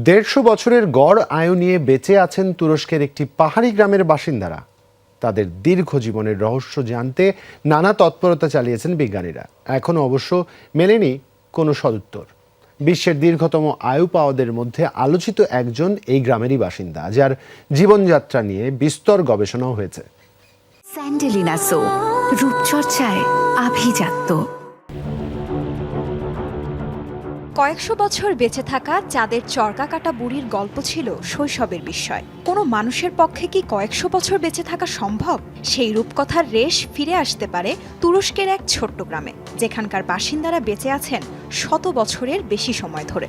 150 বছরের গড় আয়ু নিয়ে বেঁচে আছেন তুরস্কের একটি পাহাড়ি গ্রামের বাসিন্দারা। তাদের দীর্ঘ জীবনের রহস্য জানতে নানা তৎপরতা চালিয়েছেন বিজ্ঞানীরা। এখনও অবশ্য মেলেনি কোনো সদুত্তর। বিশ্বের দীর্ঘতম আয়ু পাওয়াদের মধ্যে আলোচিত একজন এই গ্রামেরই বাসিন্দা, যার জীবনযাত্রা নিয়ে বিস্তর গবেষণাও হয়েছে। স্যান্ডেলিনা সো, রূপচর্চায় আভিজাত্য। কয়েকশো বছর বেঁচে থাকা চাঁদের চরকা কাটা বুড়ির গল্প ছিল শৈশবের বিস্ময়। কোনো মানুষের পক্ষে কি কয়েকশো বছর বেঁচে থাকা সম্ভব? সেই রূপকথার রেশ ফিরে আসতে পারে তুরস্কের এক ছোট্ট গ্রামে, যেখানকার বাসিন্দারা বেঁচে আছেন শত বছরের বেশি সময় ধরে।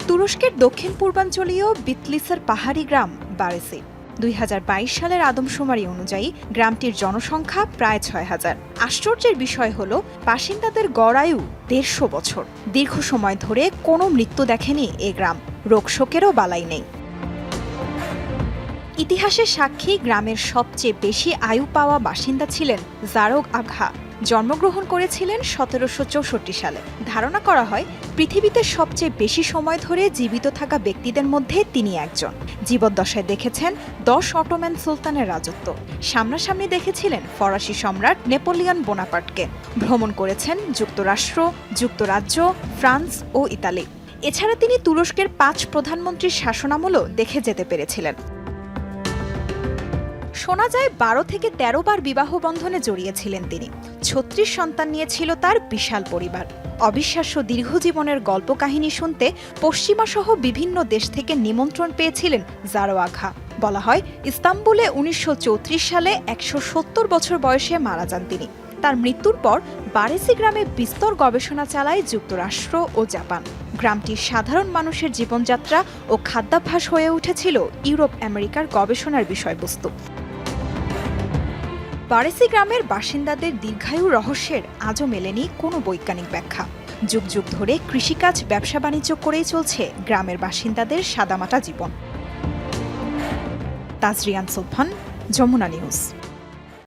তুরস্কের দক্ষিণ পূর্বাঞ্চলীয় বিতলিসের পাহাড়ি গ্রাম বারেসি। 2022 সালের আদমশুমারি অনুযায়ী গ্রামটির জনসংখ্যা প্রায় 6000। আশ্চর্যের বিষয় হল, বাসিন্দাদের গড় আয়ু 150 বছর। দীর্ঘ সময় ধরে কোনো মৃত্যু দেখেনি এ গ্রাম, রোগশোকেরও বালাই নেই। ইতিহাসের সাক্ষী গ্রামের সবচেয়ে বেশি আয়ু পাওয়া বাসিন্দা ছিলেন জারোগ আঘা। জন্মগ্রহণ করেছিলেন 1764 সালে। ধারণা করা হয় পৃথিবীতে সবচেয়ে বেশি সময় ধরে জীবিত থাকা ব্যক্তিদের মধ্যে তিনি একজন। জীবদ্দশায় দেখেছেন 10 অটোম্যান সুলতানের রাজত্ব, সামনাসামনি দেখেছিলেন ফরাসি সম্রাট নেপোলিয়ন বোনাপার্টকে, ভ্রমণ করেছেন যুক্তরাষ্ট্র, যুক্তরাজ্য, ফ্রান্স ও ইতালি। এছাড়া তিনি তুরস্কের 5 প্রধানমন্ত্রীর শাসনামলও দেখে যেতে পেরেছিলেন। শোনা যায় 12 থেকে 13 বার বিবাহ বন্ধনে জড়িয়েছিলেন তিনি। 36 সন্তান নিয়েছিল তার বিশাল পরিবার। অবিশ্বাস্য দীর্ঘজীবনের গল্প কাহিনী শুনতে পশ্চিমা সহ বিভিন্ন দেশ থেকে নিমন্ত্রণ পেয়েছিলেন জারো আঘা। বলা হয় ইস্তাম্বুলে 1934 সালে 170 বছর বয়সে মারা যান তিনি। তার মৃত্যুর পর বারেসি গ্রামে বিস্তর গবেষণা চালায় যুক্তরাষ্ট্র ও জাপান। গ্রামটির সাধারণ মানুষের জীবনযাত্রা ও খাদ্যাভ্যাস হয়ে উঠেছিল ইউরোপ আমেরিকার গবেষণার বিষয়বস্তু। বারেসি গ্রামের বাসিন্দাদের দীর্ঘায়ু রহস্যের আজও মেলেনি কোনো বৈজ্ঞানিক ব্যাখ্যা। যুগ যুগ ধরে কৃষিকাজ, ব্যবসা বাণিজ্য করেই চলছে গ্রামের বাসিন্দাদের সাদামাটা জীবন। তাজরিয়ান সুলফান, যমুনা নিউজ।